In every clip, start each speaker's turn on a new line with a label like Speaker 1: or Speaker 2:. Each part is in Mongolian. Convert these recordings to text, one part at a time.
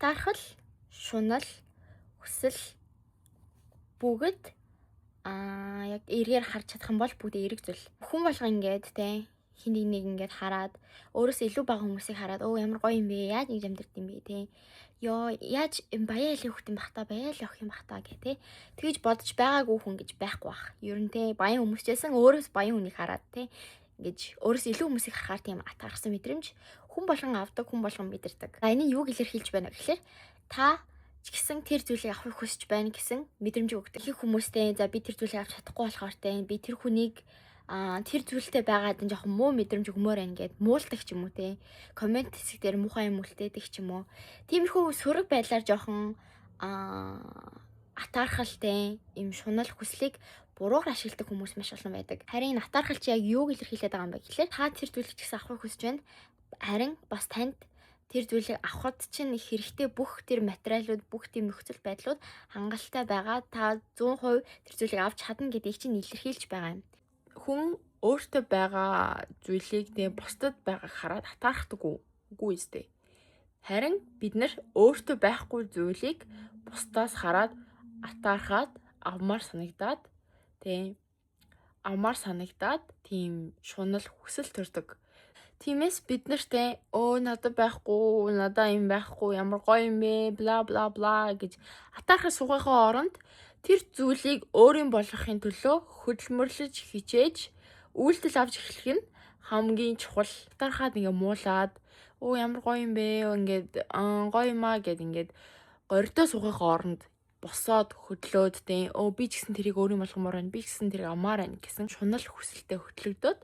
Speaker 1: Атаархал, шунал, хүсэл бүгд яг эргээр харж чадах юм бол бүгд эерэг зүйл. Хүн болго ингээд те хин нэг ингээд хараад өөрөөсөө илүү бага хүмүүсийг хараад ямар гоё юм бэ? Яаж ингэж амьдэрд юм бэ те? Ёо яаж баяа л хөхт юм бах та, баяа л явах юм бах та гэх те. Тэгж бодож байгаагүй хүн гэж байхгүй бах. Ер нь те баян хүмүүсчээсэн өөрөөс баян хүнийг хараад те ингэж өөрөөс илүү хүмүүсийг харахаар тийм атаархсан мэдрэмж хүн болгон авдаг, хүн болгон мэдэрдэг. За энэ юуг илэрхийлж байна гэхээр та ч гэсэн тэр зүйлийг авахыг хүсэж байна гэсэн мэдрэмж өгдөг. Их хүмүүстэй за би тэр зүйлийг авч чадахгүй болохоор те би тэр хүнийг тэр зүйлтэй байгаад энэ жоохон муу мэдрэмж өгмөр байна гэд муулдаг ч юм уу те. Коммент хэсэг дээр муухай юм үлдээдэг ч юм уу. Тиймэрхүү сөрөг байдлаар жоохон атаархалтай юм шунал хүслийг буруугаар ашигладаг хүмүүс маш олон байдаг. Харин атаархал чи яг юуг илэрхийлээд байгаа юм бэ гэхлээр та тэр зүйлийг ч гэсэн авахыг хүсэж байна. Харин бас танд тэр зүйлийг авахд чинь их хэрэгтэй бүх тэр материалууд, бүх тийм нөхцөл байдлууд хангалттай байгаа. Та 100% тэр зүйлийг авч чадна гэдгийг чинь илэрхийлж байгаа юм. Хүн өөртөө байгаа зүйлийг тийм бусдад байгааг хараад атаархдаг үгүй ээ. Харин бид нар өөртөө байхгүй зүйлийг бусдаас хараад атаархаад авмаар санагдаад тийм шунал хүсэл төрдөг. Тиймээс бид нартэй надад байхгүй, надаа юм байхгүй, ямар гоё юм бэ, бла бла бла гэж атаархаж суугахын оронд тэр зүйлийг өөрийн болгохын төлөө хөдөлмөрлөж хичээж үйлдэл авч эхлэх нь хамгийн чухал. Атаархаад ингээ муулаад ямар гоё юм бэ, ингээд гоё юм аа гэд ингээд гордоо суугахын оронд босоод хөдлөөд би ч гэсэн тэрийг өөрийн болгомоор байна, би ч гэсэн тэрийг амаар байна гэсэн шунал хүсэлтэд хөтлөгдөөд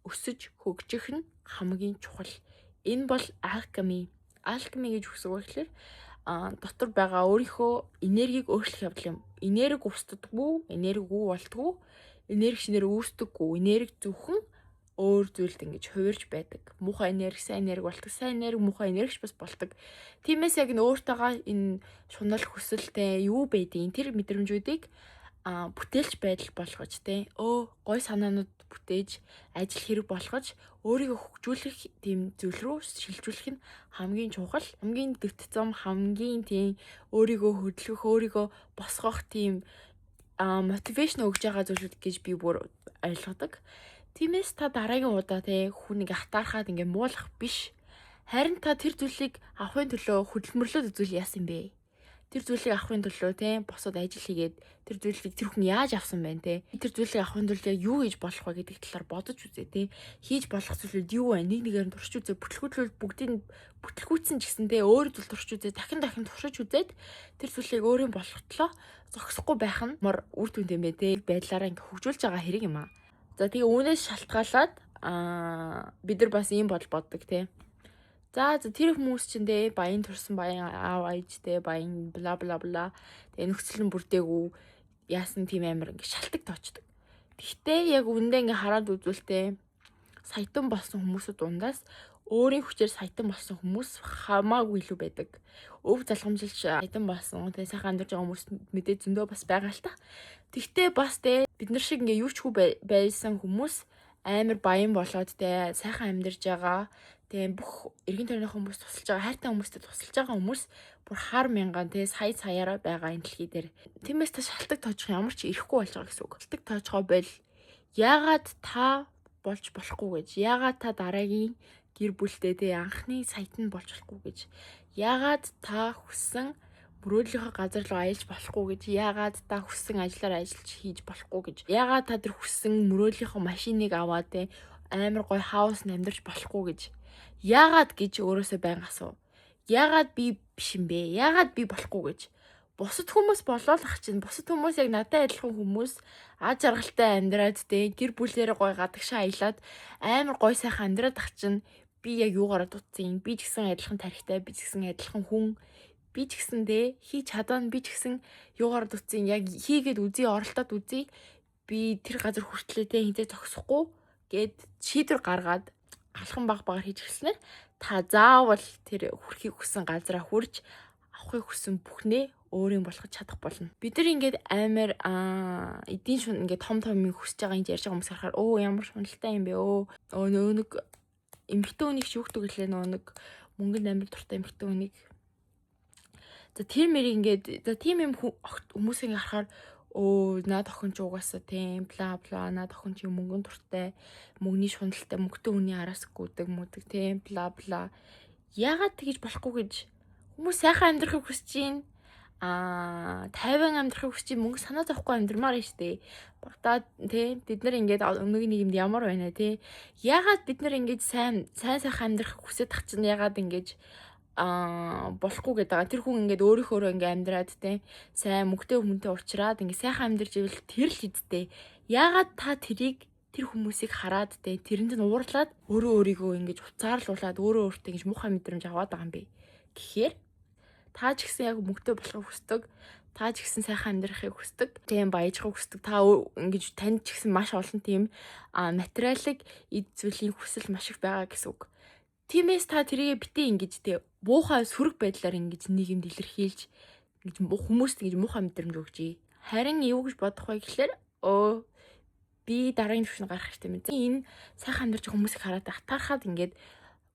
Speaker 1: өсөж хөгжих нь хамгийн чухал. Энэ бол алхими. Алхими гэж үгсэг болохоор дотор байгаа өөрийнхөө энергийг өөрчлөх явдал юм. Энерги устдаггүй, энерги болдгоо, энерги шинээр үүсдэггүй, энерги зөвхөн өөр зүйлд ингэж хувирж байдаг. Муухай энерги, сайн энерги болдог, сайн энерги муухай энергич бас болдог. Тиймээс яг өөртөөгөө энэ шунал хүсэлтэй юу байдیں۔ Тэр мэдрэмжүүдийг бүтээлч байдал болгож гой санаанууд бүтээж ажил хэрэг болгож өөрийгөө хөгжүүлэх тийм зүйл рүү шилжүүлэх нь хамгийн чухал, хамгийн дэвт зам, хамгийн тийм өөрийгөө хөдөлгөх, өөрийгөө босгох тийм мотивашн өгж байгаа зүйлүүд гэж би бүр ойлгодог. Тиймээс та дараагийн удаа хүнийг атаархаад ингээ муулах биш. Харин та тэр зүйлийг авахын төлөө хөдөлмөрлөд үзүүл яасан бэ? Тэр зүйлийг авахын төлөө босоод ажил хийгээд тэр зүйлийг тэр хүн яаж авсан байна тэр зүйлийг авахын төлөө юу хийж болох вэ гэдэг талаар бодож үзээ хийж болох зүйлүүд юу вэ? Нэг нэгээр нь туршиж үзээ, бүтлгүүтлэл бүгдийг бүтлгүүцсэн ч гэсэн өөр зүйл туршиж үзээ, дахин туршиж үзээд тэр зүйлийг өөрийн болохтлоо зогсохгүй байх нь мөр үр дүнтэй юм бэ байдлаараа ингээ хөгжүүлж байгаа хэрэг юм аа. За тэгээ үүнээс шалтгаалаад бид нар бас ийм боддог За тэр хүмүүс чинь баян турсан баян аав ээжтэй баян бла бла бла нөхцөл нь бүрдээгүй яасан тийм амир ингээ шалтгаан тоочдөг. Гэхдээ яг үндэ ингээ хараад үзвэл саятан болсон хүмүүсүүд дундаас өөрийн хүчээр саятан болсон хүмүүс хамаагүй илүү байдаг. Өв залгамжилж саятан болсон сайхан амьдарч байгаа хүмүүс мэдээ зөндөө бас байгаа л та. Тэгтээ бас бид нар шиг ингээ юу ч байсан хүмүүс амар баян болоод сайхан амьдарч байгаа бүх эргэн тойрны хүмүүс тусалж байгаа, хайртай хүмүүстэй тусалж байгаа хүмүүс бүр хар мянган саяараа байгаа энэ дэлхий дээр. Тиймээс та шалтгаан тоожих ямар ч ирэхгүй болж байгаа гэсэн үг. Шалтгаан тоожгоо бол яагаад та болж болохгүй гэж, яагаад та дараагийн гэр бүлтэй анхны саятан болж болохгүй гэж, яагаад та хүссэн мөрөөдлийнхөө газар руу аялж болохгүй гэж, яагаад та хүссэн ажлаар ажиллаж хийж болохгүй гэж, яагаад та тэр хүссэн мөрөөдлийнхөө машиныг аваад амар гой хаус амьдарч болохгүй гэж, яагаад гэж өөрөөсөө байнга асуу. Яагаад би биш юм бэ? Яагаад би болохгүй гэж. Бусад хүмүүс болоолах чинь бусад хүмүүс яг надад адилхан хүмүүс аз жаргалтай амьдраад гэр бүлээрээ гой гадагшаа аялаад амар гой сайхан амьдраад ах чинь би яг юугаараа дутсан. Би ч гэсэн адилхан тарихтай, би ч гэсэн адилхан хүн, би ч гэсэн хийж чадана, би ч гэсэн юугаараа дутсан. Яг хийгээд үзье, оролдоод үзье. Би тэр газар хүртлээ хинтээ зогсохгүй гэд шийдвэр гаргаад алхан багаар хийж эхэлснээр та заавал тэр хүрхийг хүссэн газараа хүрж авахыг хүссэн бүхнээ өөрийн болгож чадах болно. Бид нар ингээд амар эдийн шун ингээд том юм хүсэж байгаа юм ярьж байгаа хүмүүс харахаар ямар шуналтай юм бэ нэг эмэгтэй хүнийг ч югдэг гэлээ нэг мөнгөнд амар дуртай эмэгтэй хүнийг За тэр мэр ингээд за тийм юм хүмүүс ингээ харахаар наад охин ч угаасаа тийм бла бла наад охин ч юм мөнгөн туртай мөнгөний шуналтай мөнгөтэй хүний араас гүдэг мүдэг тийм бла бла яагаад тэгэж болохгүй гэж хүмүүс сайхан амьдрахыг хүсэж байна. 50 амьдрахыг хүсэж мөнгө санаа зовхгүй амьдрмаар нь штэ. Багтаа тий бид нар ингээд өнөөг нийгэмд ямар байна тий. Яагаад бид нар ингээд сайн сайхан амьдрахыг хүсэж тах чинь яагаад ингээд болохгүй гэдэг. Тэр хүн ингээд өөрийнхөө ингээд амьдраад тий сайн мөнгөтэй хүнтэй уулзраад ингээд сайхан амьдарч ивэл тэр л хэдтэй. Яагаад та тэрийг тэр хүмүүсийг хараад тий тэрэнд нь уурлаад өөрийгөө ингээд уцаарлуулад өөртөө ингээд муухай мэдрэмж аваад байгаа юм бэ. Гэхээр та ч гэсэн яг мөнгөтэй болохыг хүсдэг. Та ч гэсэн сайхан амьдрахыг хүсдэг. Тийм баяжхыг хүсдэг. Та ингэж танд ч гэсэн маш олон тийм материалыг эд зүйлийн хүсэл маш их байгаа гэсэн үг. Тиймээс та тэрийг битээ ингэж тий буухай сөрөг байдлаар ингэж нийгэмд илэрхийлж ингэж хүмүүст ингэж муухай мэдрэмж өгч. Харин юу гэж бодох вэ гэхэлэр би дараагийн төвшөнд гарах хэрэгтэй мэт. Энэ сайхан амьдарч хүмүүсийг хараад атаархаад ингээд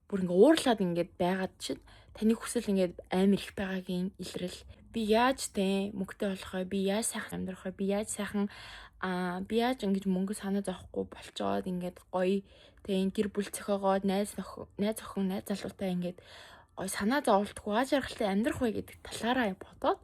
Speaker 1: бүр ингээ уурлаад ингээд байгаад чинь таны хүсэл ингээд амар их байгаагийн илрэл. Би яаж те мөнгөтэй болох вэ? Би яаж сайхан амьдрах вэ? Би яаж сайхан би яаж ингэж мөнгө санаа зовхгүй болцоод ингээд гоё те гэр бүл зохиогоод найз охин найз залуутай ингээд гоё санаа зовлтгүй аз жаргалтай амьдрах вэ гэдэг талаараа бодоод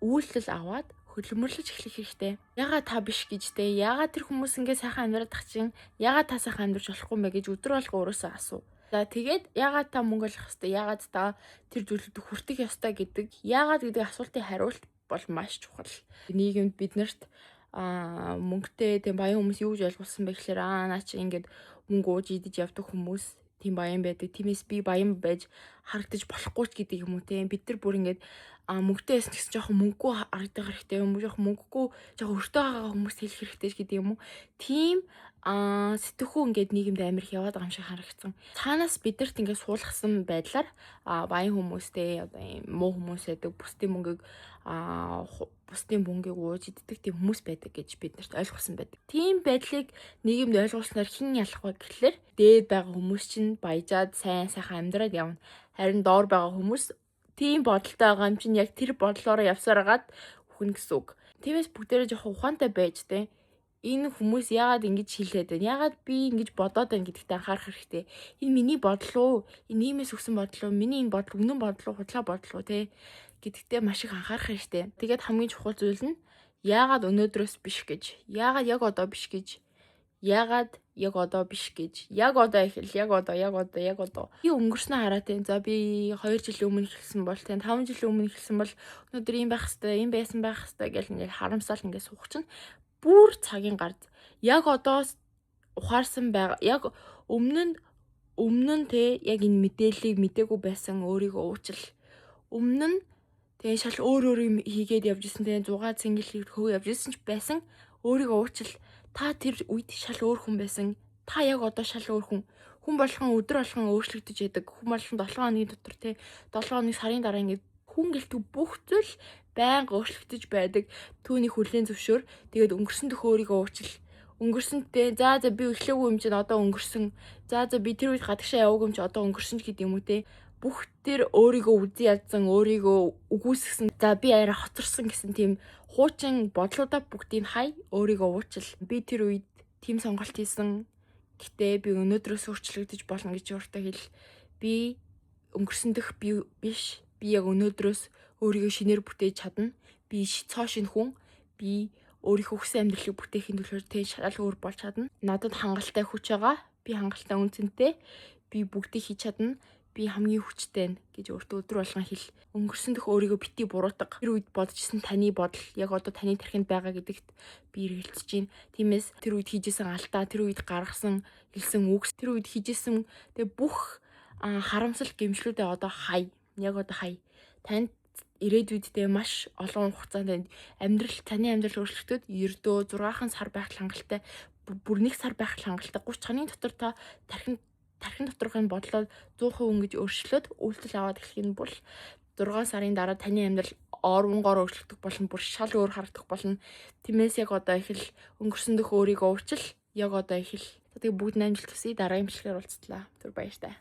Speaker 1: үйлдэл аваад хөдөлмөрлөж эхлэх хэрэгтэй. Ягаад та биш гэж те ягаад тэр хүмүүс ингээд сайхан амьдрах чинь ягаад та сайхан амьдрч болохгүй мэ гэж өдөр болго өөрөөсөө асуу. За тэгээд яагаад та мөнгө олох ёстой? Яагаад та тэр зүйлүүдэд хүртэх ёстой гэдэг яагаад гэдэг асуултын хариулт бол маш чухал. Нийгэмд биднэрт мөнгөтэй тийм баян хүмүүс юу гэж ойлгуулсан бэ гэхээр наа чи ингээд мөнгө ууж идэж явдаг хүмүүс тийм баян байдаг. Тиймээс би баян байж харагдаж болохгүй ч гэдэг юм уу те. Бид нар бүр ингээд мөнгөтэй байсан гэсэн жоохон мөнгөгүй харагдах хэрэгтэй юм уу? Жоохон мөнгөгүй жоохон өртөө байгаа хүмүүст хэлэх хэрэгтэй ч гэдэг юм уу? Тийм сэтгхүү ингээд нийгэмд амар их яваад байгаа юм шиг харагдсан. Цаанаас бидэрт ингээд суулгасан байдлаар баян хүмүүстэй одоо юм муу хүмүүс байдаг бусдын мөнгийг ууж иддэг тийм хүмүүс байдаг гэж биднэрт ойлгуулсан байдаг. Тийм байдлыг нийгэмд ойлгуулснаар хэн ялах вэ гэхэлэр дээд байгаа хүмүүс чинь баяжаад сайхан амьдраад явна. Харин доор байгаа хүмүүс тийм бодолтой байгаа юм чинь яг тэр бодлоороо явсаар гаад үхэн гэсэн үг. Тиймээс бүгдээрээ жоохон ухаантай байж те. Энэ хүмүүс яагаад ингэж хэлээд байна? Яагаад би ингэж бодоод байна гэдэгт анхаарах хэрэгтэй. Энэ миний бодол уу? Энэ нийгмээс өгсөн бодол уу? Миний энэ бодол үнэн бодол уу? Худлаа бодол уу те? Гэдэгтээ маш их анхаарах хэрэгтэй. Тэгээд хамгийн чухал зүйл нь яагаад өнөөдрөөс биш гэж? Яагаад яг одоо биш гэж? Яагаад яг одоо биш гэж? Яг одоо ихэл яг одоо. Би өнгөрснөө хараа те. За би 2 жилийн өмнө эхэлсэн бол те 5 жилийн өмнө эхэлсэн бол өнөөдөр юм байх хэвээр, юм байсан байх хэвээр гэл ингээд харамсаал ингээд суух чинь бүр цагийн гард яг одоо ухаарсан байгаа. Яг өмнө нь те яг энэ мэдээллийг мэдээгүй байсан өөрийгөө уучил. Өмнө нь те шал өөр юм хийгээд явж исэн те 6 цэнгэл хөө явж исэн ч байсан өөрийгөө уучил. Та тэр үед шал өөр хүн байсан. Та яг одоо шал өөр хүн. Хүн болгон өдөр болгон өөрчлөгдөж яадаг. Хүн болгон 7 хоногийн дотор те 7 хоног сарын дараа ингээд хүн гэлтгүй бүх зүйл байнга өөрчлөгдөж байдаг. Түүний хүлээн зөвшөөр. Тэгээд өнгөрсөн дэх өөрийгөө уучил. Өнгөрсөнтэй за би эхлэегүй юм чинь одоо өнгөрсөн. За би тэр үед гадагшаа яваагүй юм чи одоо өнгөрсөн ч гэдэг юм уу те. Бүх тэр өөрийгөө үзий ядсан, өөрийгөө үгүйсгсэн. За би арай хоцорсон гэсэн тийм хуучин бодлуудаа бүгдийг хай өөрийгөө уучил. Би тэр үед тийм сонголт хийсэн. Гэтэ би өнөөдрөөс өөрчлөгдөж болно гэж өөртөө хэл. Би өнгөрсөн дэх би биш. Би яг өнөөдрөөс өөрийгөө шинээр бүтээж чадна. Би цоо шинэ хүн. Би өөрийнхөө хүссэн амьдралыг бүтээхийн төлөө тэ шал өөр болж чадна. Надад хангалттай хүч байгаа. Би хангалттай үнцэнтэй. Би бүгдийг хийж чадна. Би хамгийн хүчтэй гэж өөртөө өдөр болгон хэл. Өнгөрсөн дэх өөрийгөө бити буруутга. Тэр үед бодчихсон таны бодол яг одоо таны тархинд байгаа гэдэгт би эргэлзэж байна. Тиймээс тэр үед хийжсэн алдаа, тэр үед гаргасан хэлсэн үгс, тэр үед хийжсэн тэгээ бүх харамсал гэмшлүүдээ одоо хай. Яг одоо хай. Танд ирээдүйдээ маш олон хугацаанд таны амьдрал өөрчлөгдөд ердөө 6 сар байх хангалттай, бүр 1 сар байх хангалттай 30 цагийн дотор та тархин доторхын бодлоо 100% ингэж өөрчлөөд үйлдэл аваад эхлэх нь бол 6 сарын дараа таны амьдрал оронгоор өөрчлөгдөх болон бүр шал өөр харагдах болно. Тиймээс яг одоо их л өнгөрсөн дэх өөрийгөө уучил. Яг одоо их л. Тэгээ бүгд амжилт хүсье. Дараагийн бичлэгээр уулзтлаа. Түр баяртай.